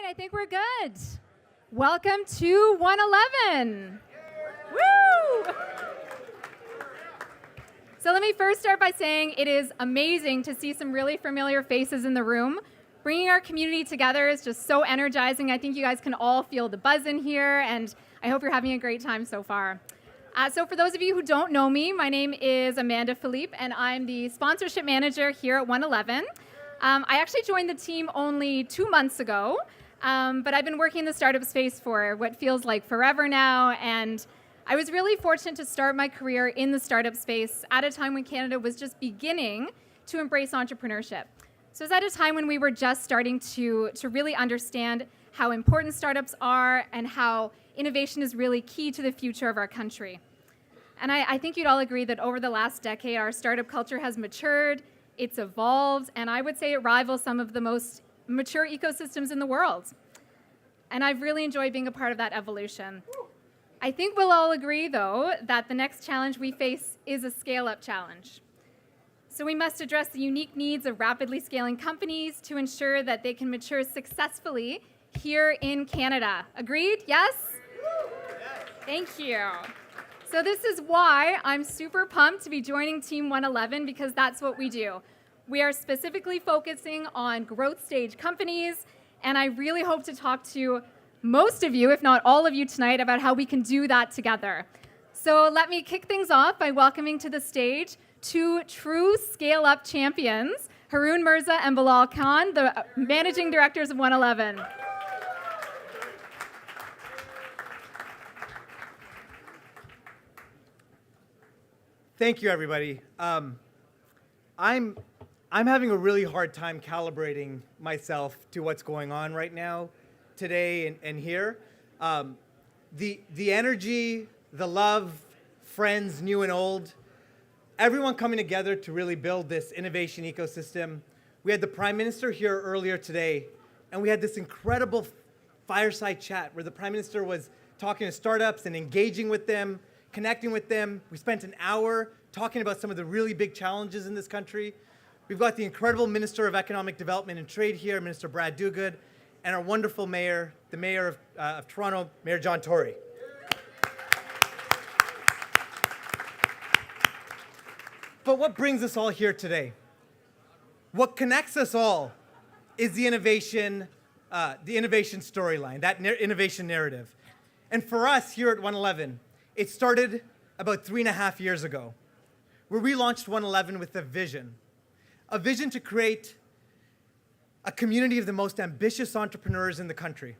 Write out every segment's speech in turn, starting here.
I think we're good. Welcome to OneEleven. Woo! So let me first start by saying it is amazing to see some really familiar faces in the room. Bringing our community together is just so energizing. I think you guys can all feel the buzz in here, and I hope you're having a great time so far. So for those of you who don't know me, my name is Amanda Philippe, and I'm the sponsorship manager here at OneEleven. I actually joined the team only 2 months ago, but I've been working in the startup space for what feels like forever now, and I was really fortunate to start my career in the startup space at a time when Canada was just beginning to embrace entrepreneurship. So it was at a time when we were just starting to really understand how important startups are and how innovation is really key to the future of our country. And I think you'd all agree that over the last decade, our startup culture has matured, it's evolved, and I would say it rivals some of the most mature ecosystems in the world. And I've really enjoyed being a part of that evolution. I think we'll all agree, though, that the next challenge we face is a scale-up challenge. So we must address the unique needs of rapidly scaling companies to ensure that they can mature successfully here in Canada. Agreed? Yes? Thank you. So this is why I'm super pumped to be joining Team OneEleven, because that's what we do. We are specifically focusing on growth stage companies, and I really hope to talk to most of you, if not all of you tonight, about how we can do that together. So let me kick things off by welcoming to the stage two true scale-up champions, Haroon Mirza and Bilal Khan, the managing directors of OneEleven. Thank you, everybody. I'm having a really hard time calibrating myself to what's going on right now, today and here. The energy, the love, friends, new and old, everyone coming together to really build this innovation ecosystem. We had the Prime Minister here earlier today, and we had this incredible fireside chat where the Prime Minister was talking to startups and engaging with them, connecting with them. We spent an hour talking about some of the really big challenges in this country. We've got the incredible Minister of Economic Development and Trade here, Minister Brad Dogood, and our wonderful mayor, the Mayor of Toronto, Mayor John Tory. But what brings us all here today? What connects us all is the innovation storyline, that innovation narrative. And for us here at OneEleven, it started about 3.5 years ago, where we launched OneEleven with a vision to create a community of the most ambitious entrepreneurs in the country.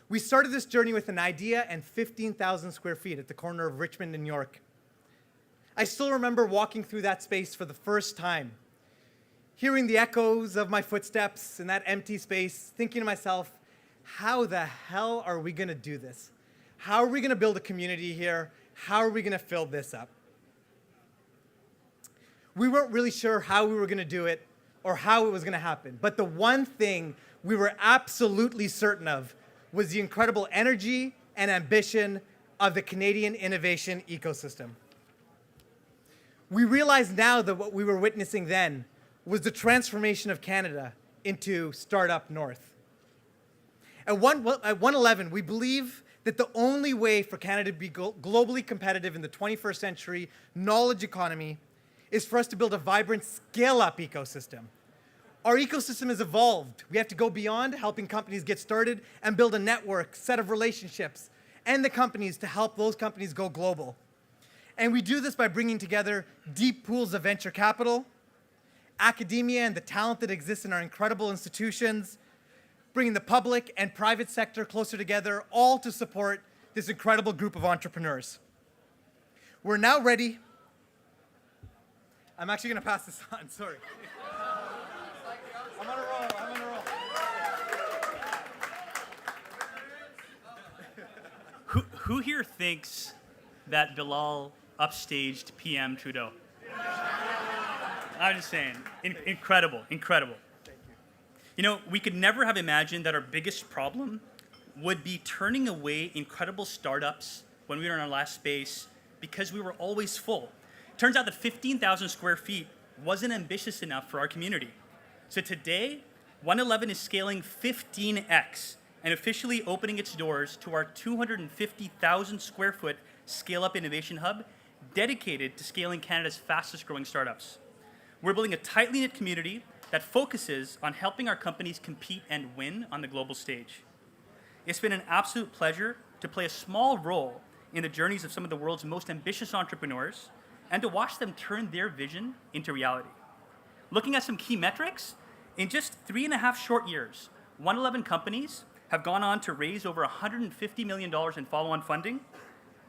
We started this journey with an idea and 15,000 square feet at the corner of Richmond and York. I still remember walking through that space for the first time, hearing the echoes of my footsteps in that empty space, thinking to myself, how the hell are we gonna do this? How are we gonna build a community here? How are we gonna fill this up? We weren't really sure how we were gonna do it or how it was gonna happen, but the one thing we were absolutely certain of was the incredible energy and ambition of the Canadian innovation ecosystem. We realize now that what we were witnessing then was the transformation of Canada into Startup North. At OneEleven, we believe that the only way for Canada to be globally competitive in the 21st century knowledge economy is for us to build a vibrant scale-up ecosystem. Our ecosystem has evolved. We have to go beyond helping companies get started and build a network, set of relationships, and the companies to help those companies go global. And we do this by bringing together deep pools of venture capital, academia and the talent that exists in our incredible institutions, bringing the public and private sector closer together, all to support this incredible group of entrepreneurs. We're now ready. I'm actually going to pass this on, sorry. I'm on a roll. Who here thinks that Bilal upstaged PM Trudeau? I'm just saying, incredible. Thank you. You know, we could never have imagined that our biggest problem would be turning away incredible startups when we were in our last space because we were always full. Turns out that 15,000 square feet wasn't ambitious enough for our community. So today, OneEleven is scaling 15x and officially opening its doors to our 250,000 square foot scale-up innovation hub dedicated to scaling Canada's fastest growing startups. We're building a tightly knit community that focuses on helping our companies compete and win on the global stage. It's been an absolute pleasure to play a small role in the journeys of some of the world's most ambitious entrepreneurs and to watch them turn their vision into reality. Looking at some key metrics, in just 3.5 short years, OneEleven companies have gone on to raise over $150 million in follow-on funding,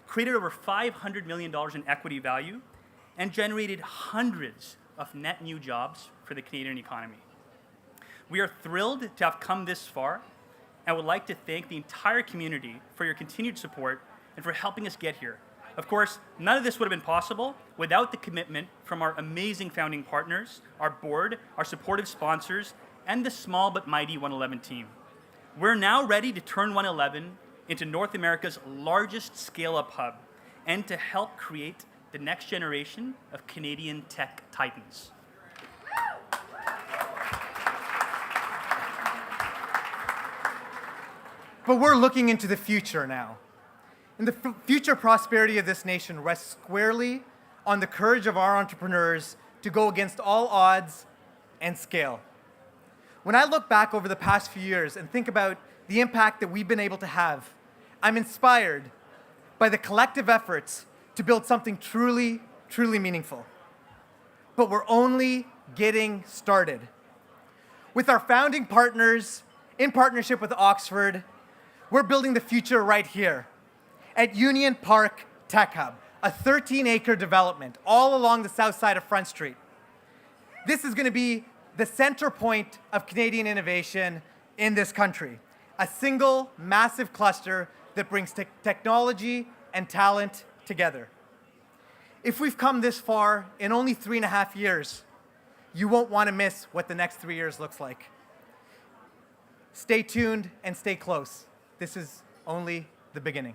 created over $500 million in equity value, and generated hundreds of net new jobs for the Canadian economy. We are thrilled to have come this far and would like to thank the entire community for your continued support and for helping us get here. Of course, none of this would have been possible without the commitment from our amazing founding partners, our board, our supportive sponsors, and the small but mighty OneEleven team. We're now ready to turn OneEleven into North America's largest scale-up hub and to help create the next generation of Canadian tech titans. But we're looking into the future now. And the future prosperity of this nation rests squarely on the courage of our entrepreneurs to go against all odds and scale. When I look back over the past few years and think about the impact that we've been able to have, I'm inspired by the collective efforts to build something truly, truly meaningful. But we're only getting started. With our founding partners, in partnership with Oxford, we're building the future right here at Union Park Tech Hub, a 13-acre development all along the south side of Front Street. This is going to be the center point of Canadian innovation in this country, a single massive cluster that brings technology and talent together. If we've come this far in only 3.5 years, you won't want to miss what the next 3 years looks like. Stay tuned and stay close. This is only the beginning.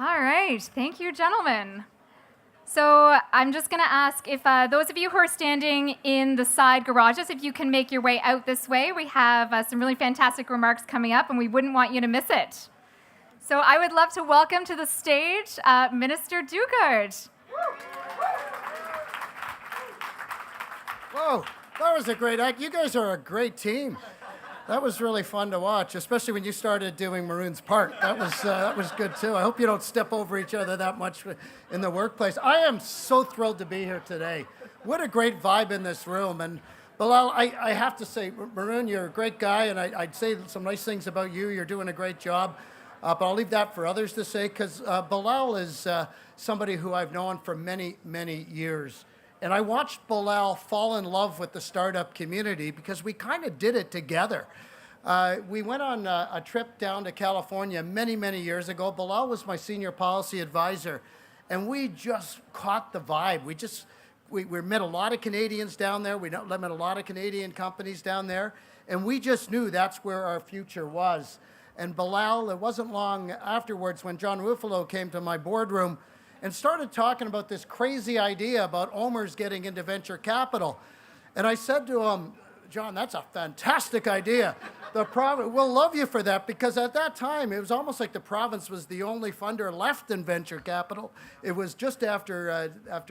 All right, thank you, gentlemen. So I'm just going to ask if those of you who are standing in the side garages, if you can make your way out this way. We have some really fantastic remarks coming up, and we wouldn't want you to miss it. So I would love to welcome to the stage Minister Dugard. Whoa, that was a great act. You guys are a great team. That was really fun to watch, especially when you started doing Maroons Park. That was good too. I hope you don't step over each other that much in the workplace. I am so thrilled to be here today. What a great vibe in this room. And Bilal, I have to say, Maroon, you're a great guy, and I'd say some nice things about you. You're doing a great job. But I'll leave that for others to say, because Bilal is somebody who I've known for many, many years. And I watched Bilal fall in love with the startup community because we kind of did it together. We went on a trip down to California many, many years ago. Bilal was my senior policy advisor, and we just caught the vibe. We met a lot of Canadians down there. We met a lot of Canadian companies down there, and we just knew that's where our future was. And Bilal, it wasn't long afterwards when John Ruffalo came to my boardroom and started talking about this crazy idea about OMERS getting into venture capital. And I said to him, John, that's a fantastic idea. The province will love you for that, because at that time, it was almost like the province was the only funder left in venture capital. It was just after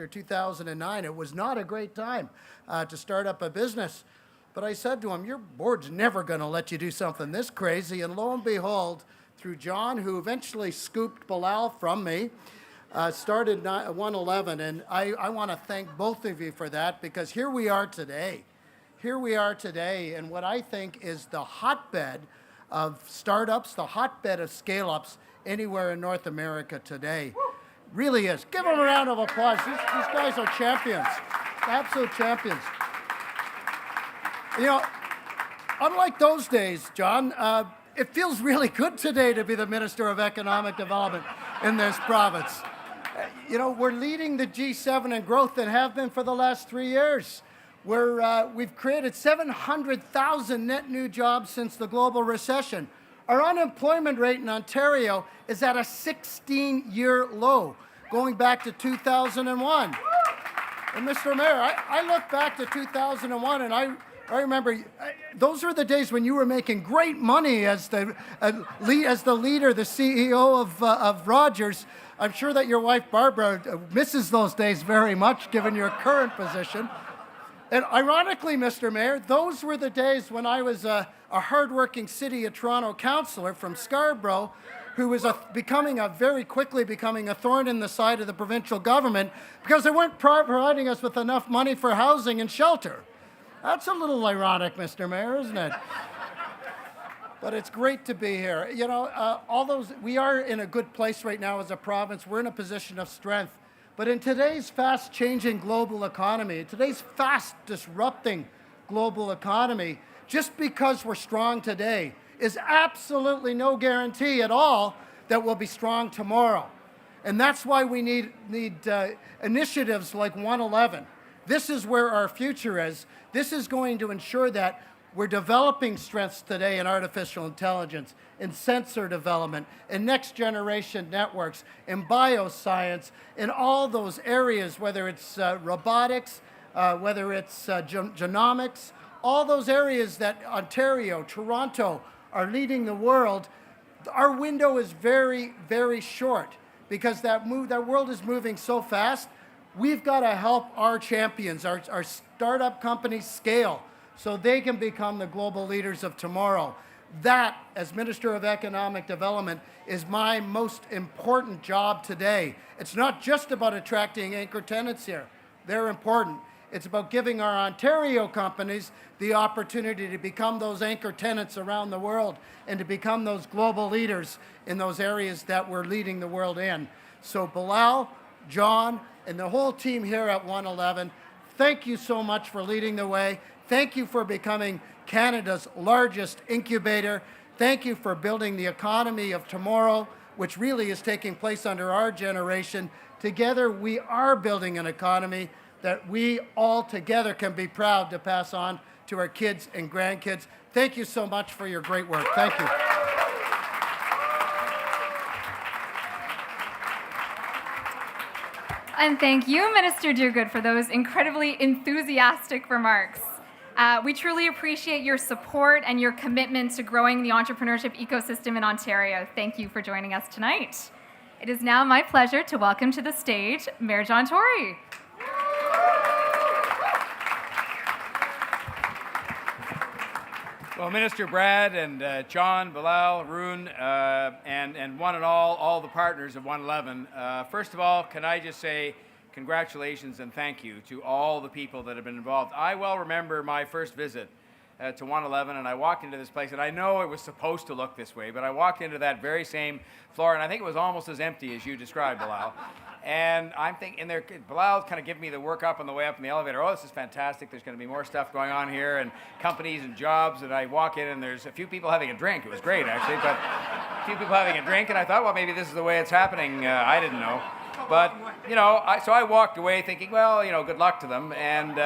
2009. It was not a great time to start up a business. But I said to him, your board's never going to let you do something this crazy. And lo and behold, through John, who eventually scooped Bilal from me, started OneEleven. And I want to thank both of you for that, because here we are today. Here we are today in what I think is the hotbed of startups, the hotbed of scale-ups anywhere in North America today. Really is. Give them a round of applause. These guys are champions, absolute champions. You know, unlike those days, John, it feels really good today to be the Minister of Economic Development in this province. You know, we're leading the G7 in growth and have been for the last 3 years. We've created 700,000 net new jobs since the global recession. Our unemployment rate in Ontario is at a 16-year low, going back to 2001. And Mr. Mayor, I look back to 2001, and I remember those were the days when you were making great money as the leader, the CEO of Rogers. I'm sure that your wife Barbara misses those days very much, given your current position. And ironically, Mr. Mayor, those were the days when I was a hardworking City of Toronto councillor from Scarborough, who was very quickly becoming a thorn in the side of the provincial government because they weren't providing us with enough money for housing and shelter. That's a little ironic, Mr. Mayor, isn't it? But it's great to be here. You know, we are in a good place right now as a province. We're in a position of strength. But in today's fast-changing global economy, today's fast-disrupting global economy, just because we're strong today is absolutely no guarantee at all that we'll be strong tomorrow. And that's why we need initiatives like OneEleven. This is where our future is. This is going to ensure that we're developing strengths today in artificial intelligence, in sensor development, in next-generation networks, in bioscience, in all those areas, whether it's robotics, whether it's genomics, all those areas that Ontario, Toronto are leading the world. Our window is very, very short because that world is moving so fast. We've got to help our champions, our startup companies scale so they can become the global leaders of tomorrow. That, as Minister of Economic Development, is my most important job today. It's not just about attracting anchor tenants here. They're important. It's about giving our Ontario companies the opportunity to become those anchor tenants around the world and to become those global leaders in those areas that we're leading the world in. So Bilal, John, and the whole team here at OneEleven, thank you so much for leading the way. Thank you for becoming Canada's largest incubator. Thank you for building the economy of tomorrow, which really is taking place under our generation. Together, we are building an economy that we all together can be proud to pass on to our kids and grandkids. Thank you so much for your great work. Thank you. And thank you, Minister Dogood, for those incredibly enthusiastic remarks. We truly appreciate your support and your commitment to growing the entrepreneurship ecosystem in Ontario. Thank you for joining us tonight. It is now my pleasure to welcome to the stage Mayor John Tory. Well, Minister Brad and John, Bilal, Arun, and one and all the partners of OneEleven, first of all, can I just say congratulations and thank you to all the people that have been involved. I well remember my first visit to OneEleven, and I walked into this place, and I know it was supposed to look this way, but I walked into that very same floor, and I think it was almost as empty as you described, Bilal. And I'm thinking, Bilal kind of giving me the work up on the way up in the elevator. Oh, this is fantastic. There's going to be more stuff going on here, and companies and jobs. And I walk in, and there's a few people having a drink. It was great, actually, but a few people having a drink. And I thought, well, maybe this is the way it's happening. I didn't know. But, so I walked away thinking, well, good luck to them. And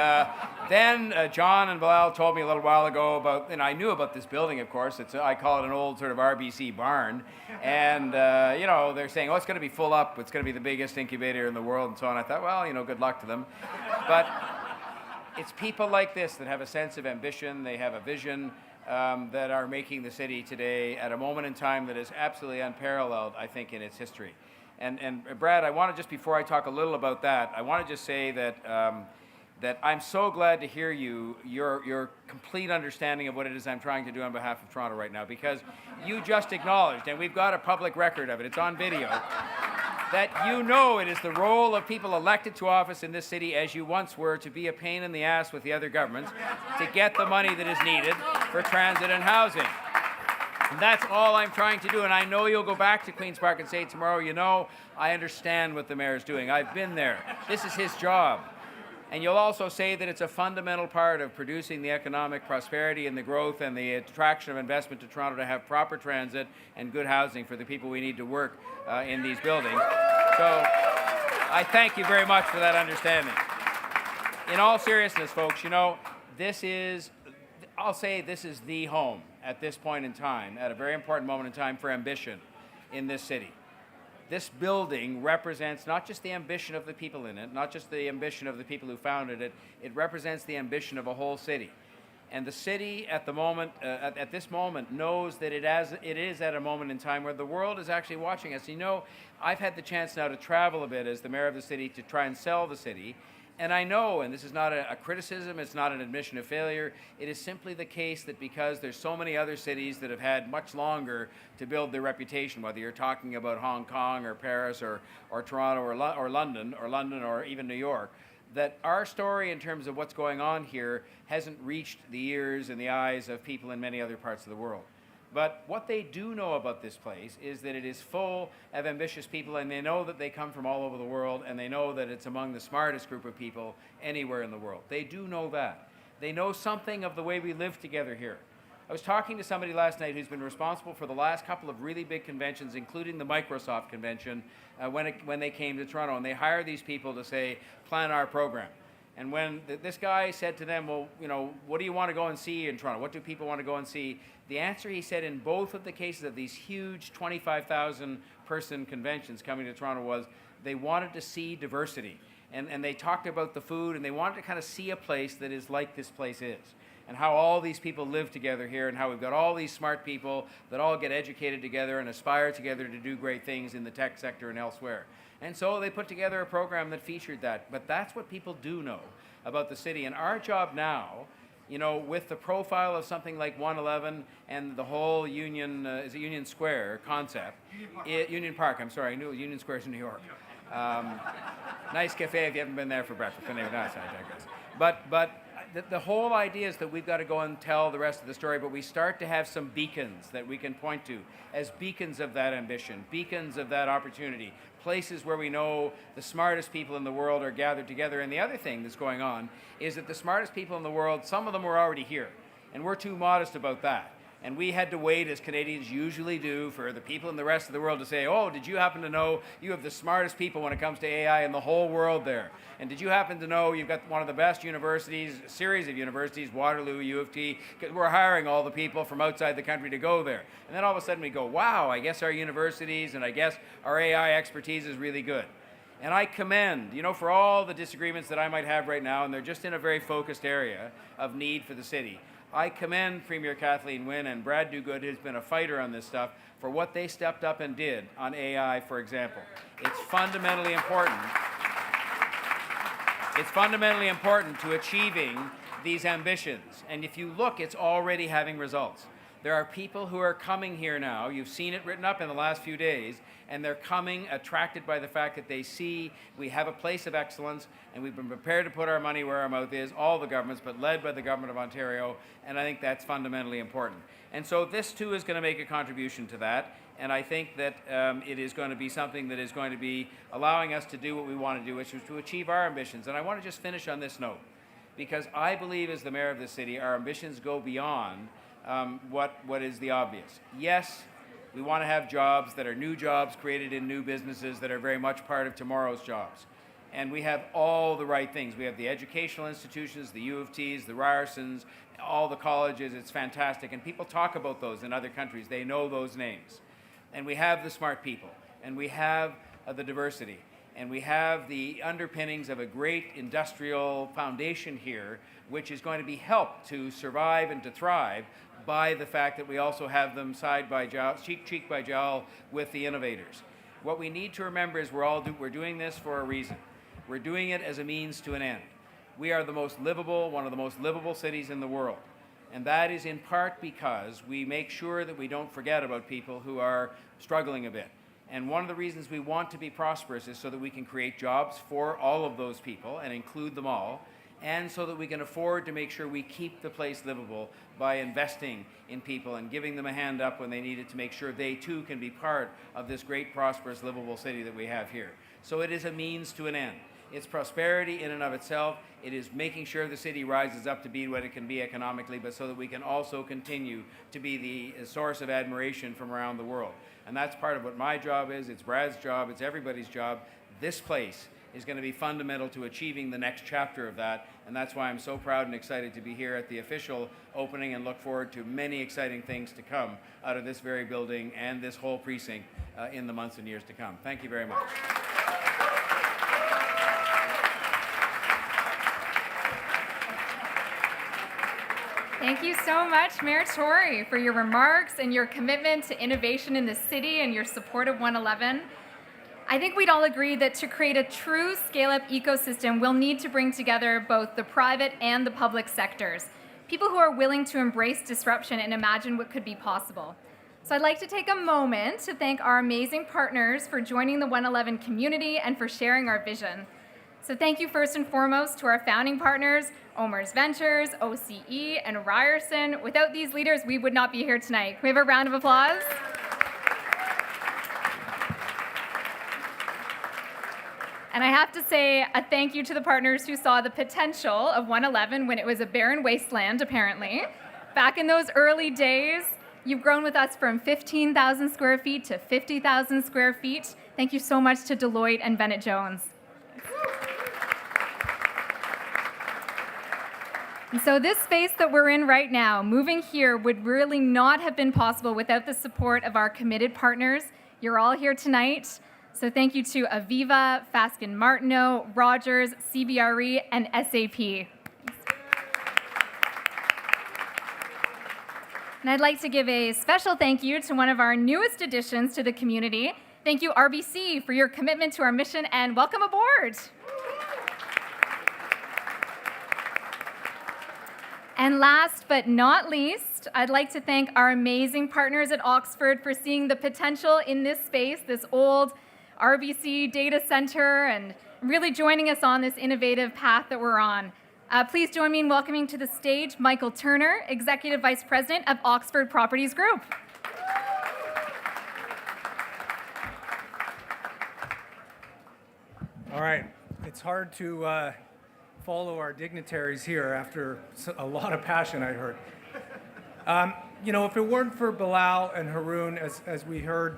then John and Bilal told me a little while ago about, and I knew about this building, of course. I call it an old sort of RBC barn. And, they're saying, oh, it's going to be full up. It's going to be the biggest incubator in the world and so on. I thought, well, good luck to them. But it's people like this that have a sense of ambition. They have a vision that are making the city today at a moment in time that is absolutely unparalleled, I think, in its history. And Brad, I want to just, before I talk a little about that, I want to just say that that I'm so glad to hear your complete understanding of what it is I'm trying to do on behalf of Toronto right now, because you just acknowledged, and we've got a public record of it, it's on video, that it is the role of people elected to office in this city, as you once were, to be a pain in the ass with the other governments, to get the money that is needed for transit and housing. And that's all I'm trying to do. And I know you'll go back to Queen's Park and say tomorrow, I understand what the mayor's doing. I've been there. This is his job. And you'll also say that it's a fundamental part of producing the economic prosperity and the growth and the attraction of investment to Toronto to have proper transit and good housing for the people we need to work in these buildings. So I thank you very much for that understanding. In all seriousness, folks, this is the home. at this point in time, at a very important moment in time for ambition in this city. This building represents not just the ambition of the people in it, not just the ambition of the people who founded it, it represents the ambition of a whole city. And the city at the moment, at this moment, knows that it is at a moment in time where the world is actually watching us. You know, I've had the chance now to travel a bit as the mayor of the city to try and sell the city. And I know, and this is not a criticism, it's not an admission of failure, it is simply the case that because there's so many other cities that have had much longer to build their reputation, whether you're talking about Hong Kong or Paris or Toronto or London or even New York, that our story in terms of what's going on here hasn't reached the ears and the eyes of people in many other parts of the world. But what they do know about this place is that it is full of ambitious people, and they know that they come from all over the world, and they know that it's among the smartest group of people anywhere in the world. They do know that. They know something of the way we live together here. I was talking to somebody last night who's been responsible for the last couple of really big conventions, including the Microsoft convention, when they came to Toronto, and they hire these people to say, plan our program. And when this guy said to them, well, you know, what do you want to go and see in Toronto? What do people want to go and see? The answer, he said, in both of the cases of these huge 25,000 person conventions coming to Toronto was they wanted to see diversity. And they talked about the food, and they wanted to kind of see a place that is like this place is, and how all these people live together here, and how we've got all these smart people that all get educated together and aspire together to do great things in the tech sector and elsewhere. And so they put together a program that featured that. But that's what people do know about the city. And our job now, you know, with the profile of something like OneEleven and the whole Union, is it Union Square concept? Union Park, I'm sorry, I knew Union Square is in New York. Nice cafe if you haven't been there for breakfast. Anyway, that's I digress. But the whole idea is that we've got to go and tell the rest of the story, but we start to have some beacons that we can point to as beacons of that ambition, beacons of that opportunity, places where we know the smartest people in the world are gathered together. And the other thing that's going on is that the smartest people in the world, some of them were already here, and we're too modest about that. And we had to wait, as Canadians usually do, for the people in the rest of the world to say, oh, did you happen to know you have the smartest people when it comes to AI in the whole world there? And did you happen to know you've got one of the best universities, a series of universities, Waterloo, U of T, because we're hiring all the people from outside the country to go there. And then all of a sudden we go, wow, I guess our universities and I guess our AI expertise is really good. And I commend, you know, for all the disagreements that I might have right now, and they're just in a very focused area of need for the city, I commend Premier Kathleen Wynne and Brad Dogood, who's been a fighter on this stuff, for what they stepped up and did on AI, for example. It's fundamentally important. It's fundamentally important to achieving these ambitions. And if you look, it's already having results. There are people who are coming here now. You've seen it written up in the last few days, and they're coming attracted by the fact that they see we have a place of excellence, and we've been prepared to put our money where our mouth is, all the governments, but led by the government of Ontario, and I think that's fundamentally important. And so this too is going to make a contribution to that, and I think that it is going to be something that is going to be allowing us to do what we want to do, which is to achieve our ambitions. And I want to just finish on this note, because I believe as the mayor of the city, our ambitions go beyond what is the obvious. Yes, we want to have jobs that are new jobs created in new businesses that are very much part of tomorrow's jobs. And we have all the right things. We have the educational institutions, the U of T's, the Ryersons, all the colleges. It's fantastic. And people talk about those in other countries. They know those names. And we have the smart people. And we have the diversity. And we have the underpinnings of a great industrial foundation here, which is going to be helped to survive and to thrive by the fact that we also have them side by jowl, cheek by jowl with the innovators. What we need to remember is we're doing this for a reason. We're doing it as a means to an end. We are the most livable, one of the most livable cities in the world. And that is in part because we make sure that we don't forget about people who are struggling a bit. And one of the reasons we want to be prosperous is so that we can create jobs for all of those people and include them all, and so that we can afford to make sure we keep the place livable by investing in people and giving them a hand up when they need it to make sure they too can be part of this great, prosperous, livable city that we have here. So it is a means to an end. It's prosperity in and of itself. It is making sure the city rises up to be what it can be economically, but so that we can also continue to be the source of admiration from around the world. And that's part of what my job is. It's Brad's job. It's everybody's job. this place is going to be fundamental to achieving the next chapter of that. And that's why I'm so proud and excited to be here at the official opening and look forward to many exciting things to come out of this very building and this whole precinct in the months and years to come. Thank you very much. Thank you so much, Mayor Tory, for your remarks and your commitment to innovation in the city and your support of OneEleven. I think we'd all agree that to create a true scale-up ecosystem, we'll need to bring together both the private and the public sectors, people who are willing to embrace disruption and imagine what could be possible. So I'd like to take a moment to thank our amazing partners for joining the OneEleven community and for sharing our vision. So thank you first and foremost to our founding partners, Omer's Ventures, OCE, and Ryerson. Without these leaders, we would not be here tonight. Can we have a round of applause? And I have to say a thank you to the partners who saw the potential of OneEleven when it was a barren wasteland, apparently. Back in those early days, you've grown with us from 15,000 square feet to 50,000 square feet. Thank you so much to Deloitte and Bennett Jones. And so this space that we're in right now, moving here, would really not have been possible without the support of our committed partners. You're all here tonight. So thank you to Aviva, Fasken Martineau, Rogers, CBRE, and SAP. And I'd like to give a special thank you to one of our newest additions to the community. Thank you, RBC, for your commitment to our mission, and welcome aboard. And last but not least, I'd like to thank our amazing partners at Oxford for seeing the potential in this space, this old RBC data center, and really joining us on this innovative path that we're on. Please join me in welcoming to the stage Michael Turner, Executive Vice President of Oxford Properties Group. All right, it's hard to follow our dignitaries here after a lot of passion, I heard. You know, if it weren't for Bilal and Haroon, as we heard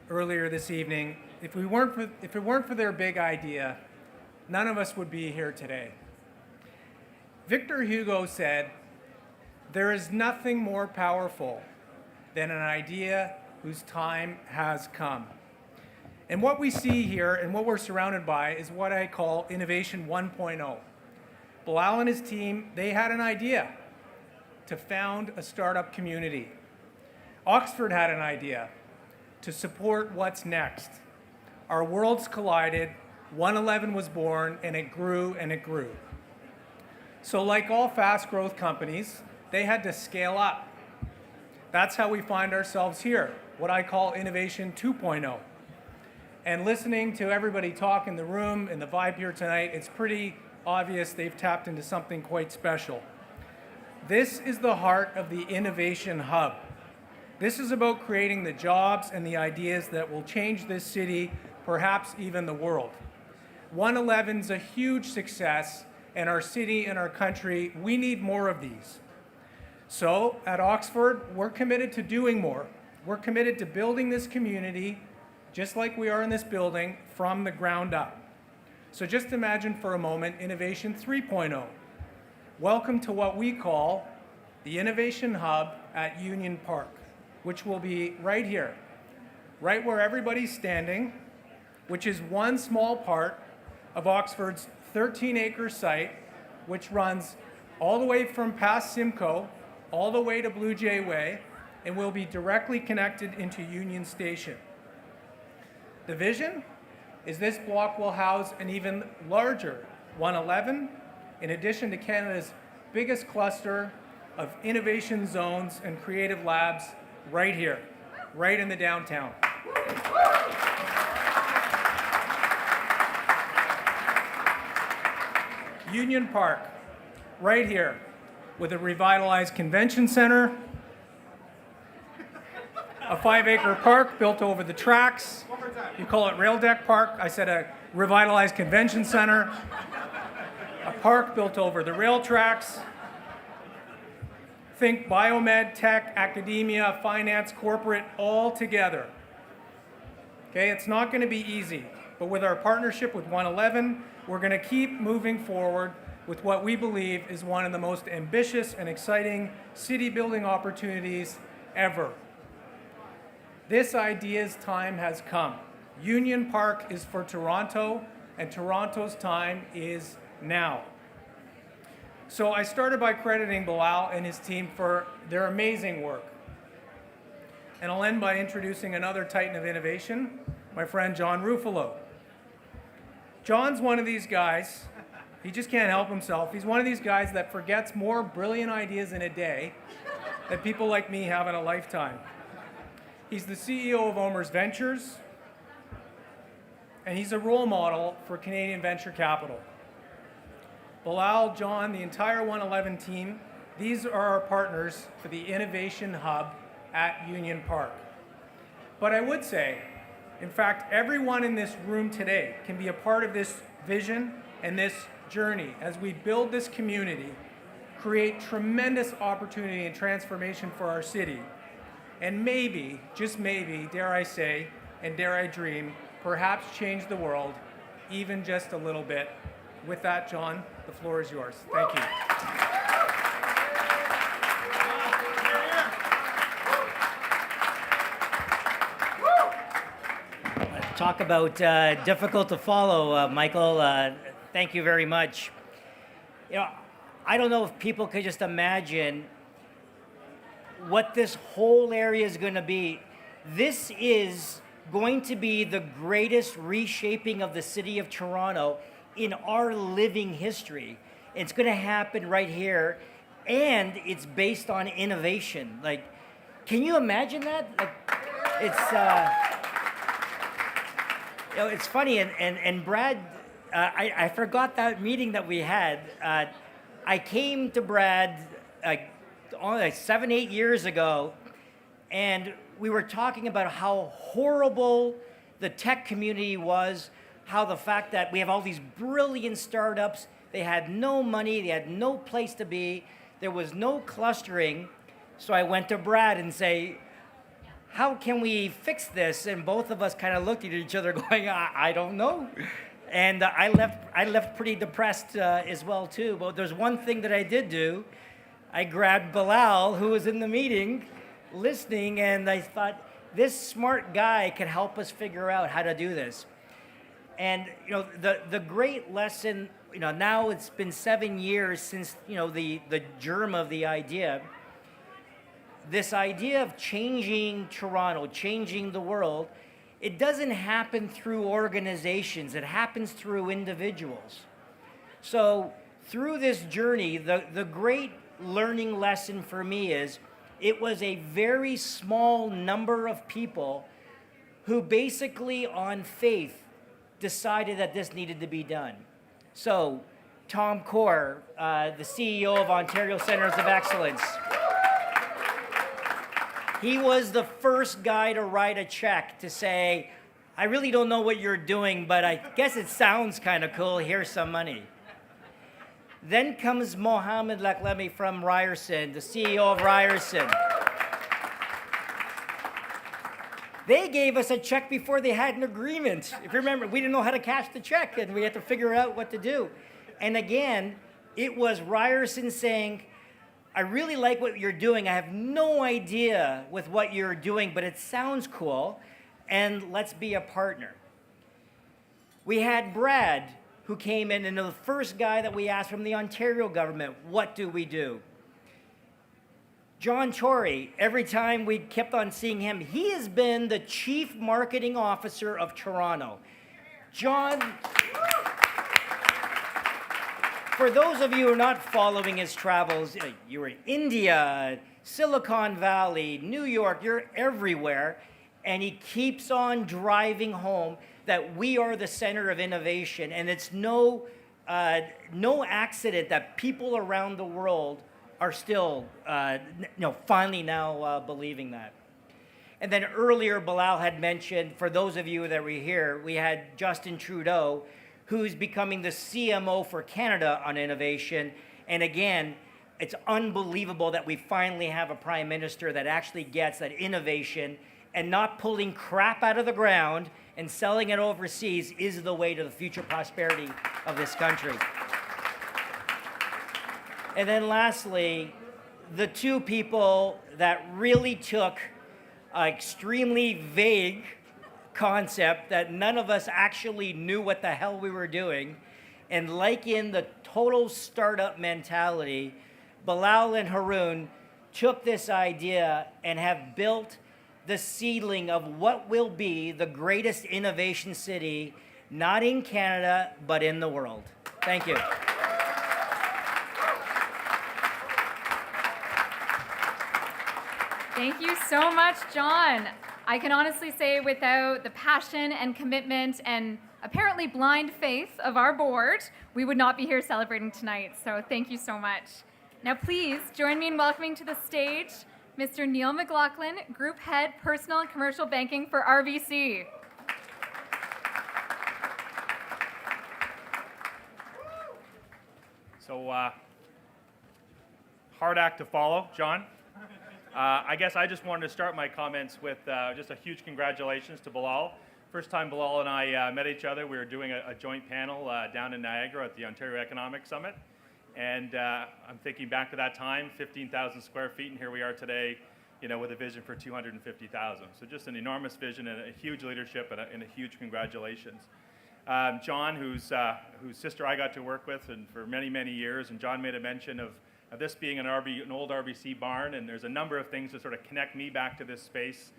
earlier this evening, if it weren't for their big idea, none of us would be here today. Victor Hugo said, "There is nothing more powerful than an idea whose time has come." And what we see here and what we're surrounded by is what I call Innovation 1.0. Bilal and his team, they had an idea to found a startup community. Oxford had an idea to support what's next. Our worlds collided, OneEleven was born, and it grew and it grew. So like all fast growth companies, they had to scale up. That's how we find ourselves here, what I call Innovation 2.0. And listening to everybody talk in the room and the vibe here tonight, it's pretty obvious they've tapped into something quite special. This is the heart of the Innovation Hub. This is about creating the jobs and the ideas that will change this city, perhaps even the world. OneEleven's a huge success, and our city and our country, we need more of these. So at Oxford, we're committed to doing more. We're committed to building this community, just like we are in this building, from the ground up. So just imagine for a moment Innovation 3.0. Welcome to what we call the Innovation Hub at Union Park, which will be right here, right where everybody's standing, which is one small part of Oxford's 13-acre site, which runs all the way from past Simcoe, all the way to Blue Jay Way, and will be directly connected into Union Station. The vision is this block will house an even larger OneEleven, in addition to Canada's biggest cluster of innovation zones and creative labs right here, right in the downtown. Union Park, right here, with a revitalized convention center, a 5-acre park built over the tracks. You call it Rail Deck Park. I said a revitalized convention center, a park built over the rail tracks. Think biomed, tech, academia, finance, corporate, all together. Okay, it's not going to be easy. But with our partnership with OneEleven, we're going to keep moving forward with what we believe is one of the most ambitious and exciting city building opportunities ever. This idea's time has come. Union Park is for Toronto, and Toronto's time is now. So I started by crediting Bilal and his team for their amazing work. And I'll end by introducing another titan of innovation, my friend John Ruffalo. John's one of these guys, he just can't help himself. He's one of these guys that forgets more brilliant ideas in a day than people like me have in a lifetime. He's the CEO of Omer's Ventures, and he's a role model for Canadian venture capital. Bilal, John, the entire OneEleven team, these are our partners for the Innovation Hub at Union Park. But I would say, in fact, everyone in this room today can be a part of this vision and this journey as we build this community, create tremendous opportunity and transformation for our city, and maybe, just maybe, dare I say, and dare I dream, perhaps change the world even just a little bit. With that, John, the floor is yours. Thank you. Talk about difficult to follow, Michael. Thank you very much. You know, I don't know if people could just imagine what this whole area is going to be. This is going to be the greatest reshaping of the city of Toronto in our living history. It's going to happen right here, and it's based on innovation. Like, can you imagine that? Like, it's you know, it's funny, and Brad, I forgot that meeting that we had. I came to Brad only 7-8 years ago, and we were talking about how horrible the tech community was, how the fact that we have all these brilliant startups, they had no money, they had no place to be, there was no clustering. So I went to Brad and say, how can we fix this? And both of us kind of looked at each other going, I don't know. And I left pretty depressed as well too. But there's one thing that I did do. I grabbed Bilal, who was in the meeting, listening, and I thought, this smart guy can help us figure out how to do this. And you know, the great lesson, you know, now it's been 7 years since, you know, the germ of the idea. This idea of changing Toronto, changing the world, it doesn't happen through organizations, it happens through individuals. So through this journey, the great learning lesson for me is it was a very small number of people who basically on faith decided that this needed to be done. So Tom Core, the CEO of Ontario Centres of Excellence, he was the first guy to write a check to say, I really don't know what you're doing, but I guess it sounds kind of cool. Here's some money. Then comes Mohamed Laklemi from Ryerson, the CEO of Ryerson. They gave us a check before they had an agreement. If you remember, we didn't know how to cash the check, and we had to figure out what to do. And again, it was Ryerson saying, I really like what you're doing. I have no idea with what you're doing, but it sounds cool, and let's be a partner. We had Brad, who came in, and the first guy that we asked from the Ontario government, what do we do? John Tory, every time we kept on seeing him, he has been the Chief Marketing Officer of Toronto. John, for those of you who are not following his travels, you were in India, Silicon Valley, New York, you're everywhere, and he keeps on driving home that we are the center of innovation, and it's no accident that people around the world are still, finally now believing that. And then earlier, Bilal had mentioned, for those of you that were here, we had Justin Trudeau, who's becoming the CMO for Canada on innovation. And again, it's unbelievable that we finally have a prime minister that actually gets that innovation and not pulling crap out of the ground and selling it overseas is the way to the future prosperity of this country. And then lastly, the two people that really took an extremely vague concept that none of us actually knew what the hell we were doing, and like in the total startup mentality, Bilal and Haroon took this idea and have built the seedling of what will be the greatest innovation city, not in Canada, but in the world. Thank you. Thank you so much, John. I can honestly say without the passion and commitment and apparently blind faith of our board, we would not be here celebrating tonight. So thank you so much. Now please join me in welcoming to the stage Mr. Neil McLaughlin, Group Head, Personal and Commercial Banking for RBC. So, hard act to follow, John. I guess I just wanted to start my comments with just a huge congratulations to Bilal. First time Bilal and I met each other, we were doing a joint panel down in Niagara at the Ontario Economic Summit. And I'm thinking back to that time, 15,000 square feet, and here we are today, you know, with a vision for 250,000. So just an enormous vision and a huge leadership and a huge congratulations. John, whose sister I got to work with and for many, many years, and John made a mention of this being an old RBC barn, and there's a number of things that sort of connect me back to this space.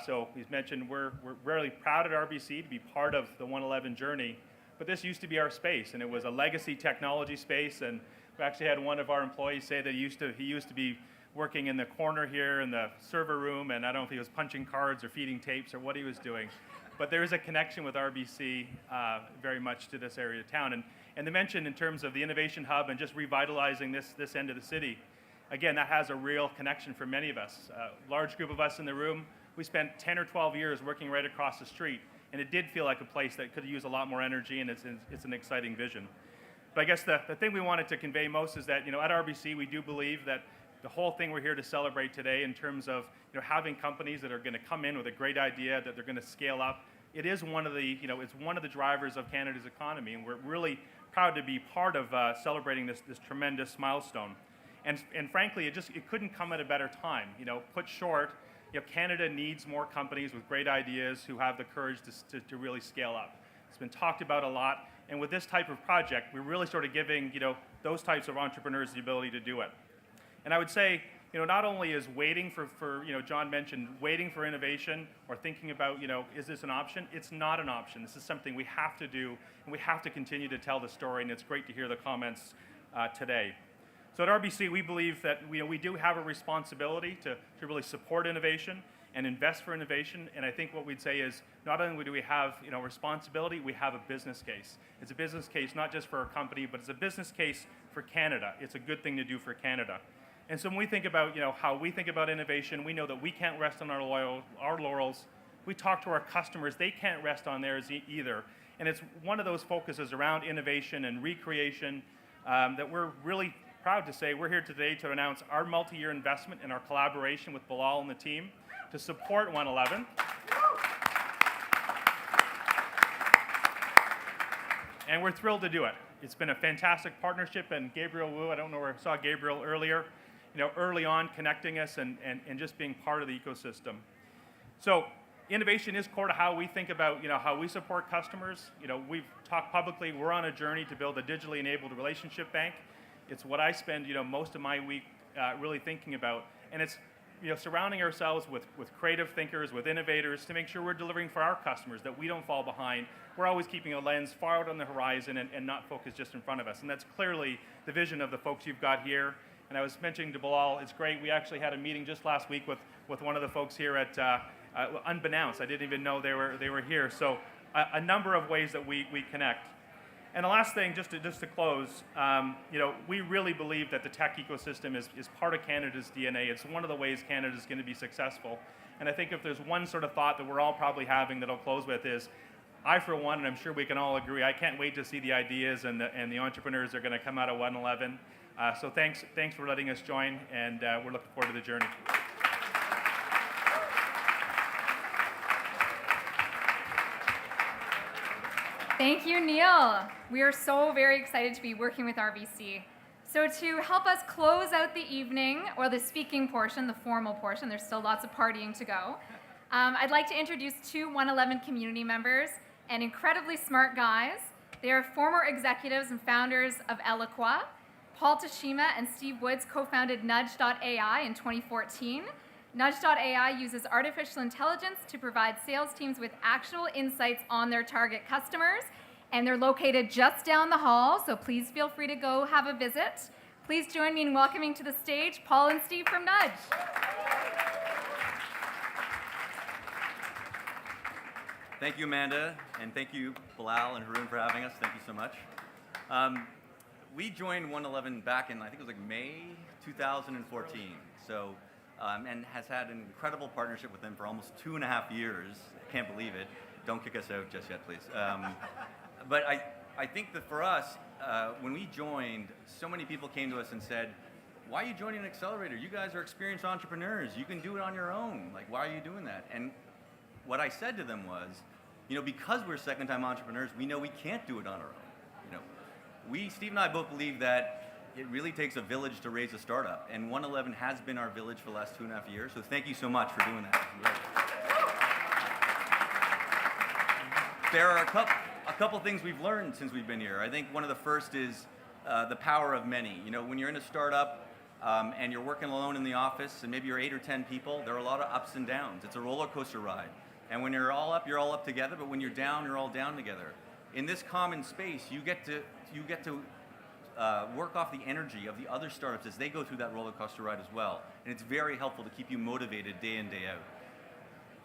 So he's mentioned we're really proud at RBC to be part of the OneEleven journey, but this used to be our space, and it was a legacy technology space, and we actually had one of our employees say that he used to be working in the corner here in the server room, and I don't know if he was punching cards or feeding tapes or what he was doing, but there is a connection with RBC very much to this area of town. And they mentioned in terms of the innovation hub and just revitalizing this end of the city, again, that has a real connection for many of us. A large group of us in the room, we spent 10 or 12 years working right across the street, and it did feel like a place that could use a lot more energy, and it's an exciting vision. But I guess the thing we wanted to convey most is that, you know, at RBC, we do believe that the whole thing we're here to celebrate today in terms of, you know, having companies that are going to come in with a great idea, that they're going to scale up, it is one of the, you know, it's one of the drivers of Canada's economy, and we're really proud to be part of celebrating this tremendous milestone. And frankly, it couldn't come at a better time. You know, put short, you know, Canada needs more companies with great ideas who have the courage to really scale up. It's been talked about a lot, and with this type of project, we're really sort of giving, you know, those types of entrepreneurs the ability to do it. And I would say, you know, not only is waiting for you know, John mentioned waiting for innovation or thinking about, you know, is this an option? It's not an option. This is something we have to do, and we have to continue to tell the story, and it's great to hear the comments today. So at RBC, we believe that we do have a responsibility to really support innovation and invest for innovation, and I think what we'd say is not only do we have, you know, responsibility, we have a business case. It's a business case not just for our company, but it's a business case for Canada. It's a good thing to do for Canada. And so when we think about, you know, how we think about innovation, we know that we can't rest on our laurels. We talk to our customers, they can't rest on theirs either. And it's one of those focuses around innovation and recreation that we're really proud to say we're here today to announce our multi-year investment in our collaboration with Bilal and the team to support OneEleven. And we're thrilled to do it. It's been a fantastic partnership, and Gabriel Wu, I don't know where I saw Gabriel earlier, you know, early on connecting us and just being part of the ecosystem. So innovation is core to how we think about, you know, how we support customers. You know, we've talked publicly, we're on a journey to build a digitally enabled relationship bank. It's what I spend, you know, most of my week really thinking about. And it's, you know, surrounding ourselves with creative thinkers, with innovators to make sure we're delivering for our customers, that we don't fall behind. We're always keeping a lens far out on the horizon and not focused just in front of us. And that's clearly the vision of the folks you've got here. And I was mentioning to Bilal, it's great. We actually had a meeting just last week with one of the folks here at, unbeknownst, I didn't even know they were here. So a number of ways that we connect. And the last thing, just to close, you know, we really believe that the tech ecosystem is part of Canada's DNA. It's one of the ways Canada's going to be successful. And I think if there's one sort of thought that we're all probably having that I'll close with is, I, for one, and I'm sure we can all agree, I can't wait to see the ideas and the entrepreneurs that are going to come out of OneEleven. So thanks for letting us join, and we're looking forward to the journey. Thank you, Neil. We are so very excited to be working with RBC. So to help us close out the evening, or the speaking portion, the formal portion, there's still lots of partying to go, I'd like to introduce two OneEleven community members and incredibly smart guys. They are former executives and founders of Eloqua. Paul Tashima and Steve Woods co-founded Nudge.ai in 2014. Nudge.ai uses artificial intelligence to provide sales teams with actual insights on their target customers, and they're located just down the hall, so please feel free to go have a visit. Please join me in welcoming to the stage Paul and Steve from Nudge. Thank you, Amanda, and thank you, Bilal and Haroon, for having us. Thank you so much. We joined OneEleven back in, I think it was like May 2014. So, and has had an incredible partnership with them for almost 2.5 years. Can't believe it. Don't kick us out just yet, please. But I think that for us, when we joined, so many people came to us and said, why are you joining an accelerator? You guys are experienced entrepreneurs. You can do it on your own. Like, why are you doing that? And what I said to them was, because we're second-time entrepreneurs, we know we can't do it on our own. Steve and I both believe that it really takes a village to raise a startup, and OneEleven has been our village for the last 2.5 years, so thank you so much for doing that. There are a couple things we've learned since we've been here. I think one of the first is the power of many. When you're in a startup and you're working alone in the office, and maybe you're 8 or 10 people, there are a lot of ups and downs. It's a roller coaster ride. And when you're all up together, but when you're down, you're all down together. In this common space, you get to work off the energy of the other startups as they go through that roller coaster ride as well. And it's very helpful to keep you motivated day in, day out.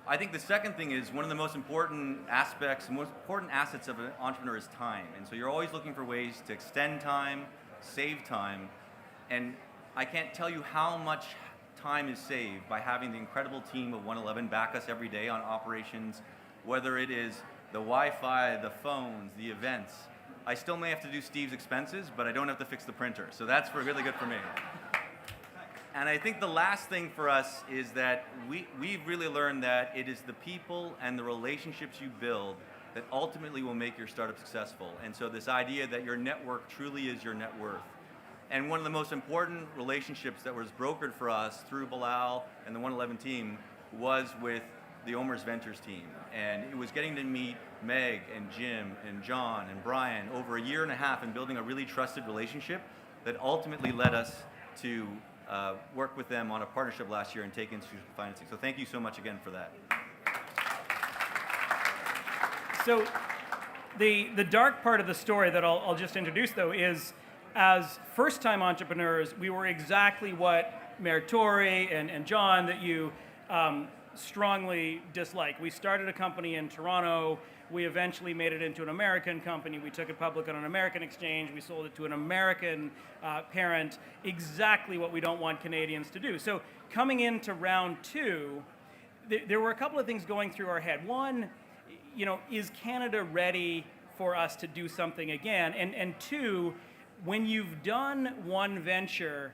I think the second thing is one of the most important aspects, most important assets of an entrepreneur is time. And so you're always looking for ways to extend time, save time. And I can't tell you how much time is saved by having the incredible team of OneEleven back us every day on operations, whether it is the Wi-Fi, the phones, the events. I still may have to do Steve's expenses, but I don't have to fix the printer. So that's really good for me. And I think the last thing for us is that we've really learned that it is the people and the relationships you build that ultimately will make your startup successful. And so this idea that your network truly is your net worth. And one of the most important relationships that was brokered for us through Bilal and the OneEleven team was with the Omer's Ventures team. And it was getting to meet Meg and Jim and John and Brian over 1.5 years and building a really trusted relationship that ultimately led us to work with them on a partnership last year and take institutional financing. So thank you so much again for that. So the dark part of the story that I'll just introduce, though, is as first-time entrepreneurs, we were exactly what Mayor Tory and John that you strongly dislike. We started a company in Toronto. We eventually made it into an American company. We took it public on an American exchange. We sold it to an American parent. Exactly what we don't want Canadians to do. So coming into round two, there were a couple of things going through our head. One, is Canada ready for us to do something again? And two, when you've done one venture,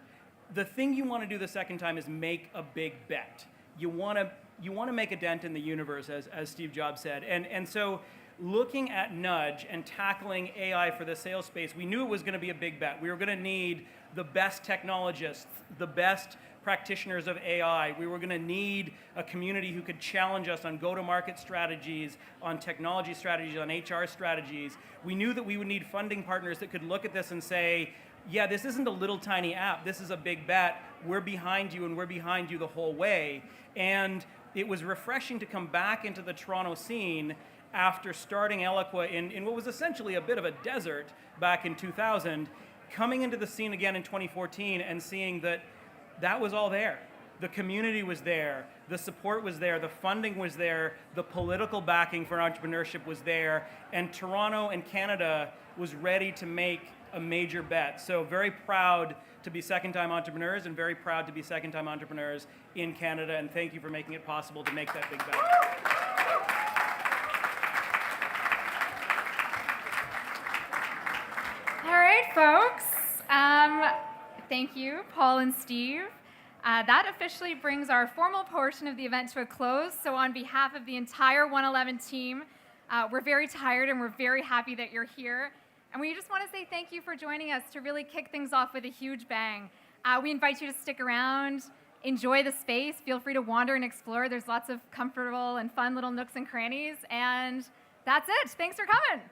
the thing you want to do the second time is make a big bet. You want to make a dent in the universe, as Steve Jobs said. And so looking at Nudge and tackling AI for the sales space, we knew it was going to be a big bet. We were going to need the best technologists, the best practitioners of AI. We were going to need a community who could challenge us on go-to-market strategies, on technology strategies, on HR strategies. We knew that we would need funding partners that could look at this and say, yeah, this isn't a little tiny app. This is a big bet. We're behind you, and we're behind you the whole way. And it was refreshing to come back into the Toronto scene after starting Eloqua in what was essentially a bit of a desert back in 2000, coming into the scene again in 2014 and seeing that was all there. The community was there, the support was there, the funding was there, the political backing for entrepreneurship was there, and Toronto and Canada was ready to make a major bet. So very proud to be second-time entrepreneurs and very proud to be second-time entrepreneurs in Canada, and thank you for making it possible to make that big bet. All right, folks. Thank you, Paul and Steve. That officially brings our formal portion of the event to a close. So on behalf of the entire OneEleven team, We're very tired and we're very happy that you're here. And we just want to say thank you for joining us to really kick things off with a huge bang. We invite you to stick around, enjoy the space, feel free to wander and explore. There's lots of comfortable and fun little nooks and crannies. And that's it. Thanks for coming.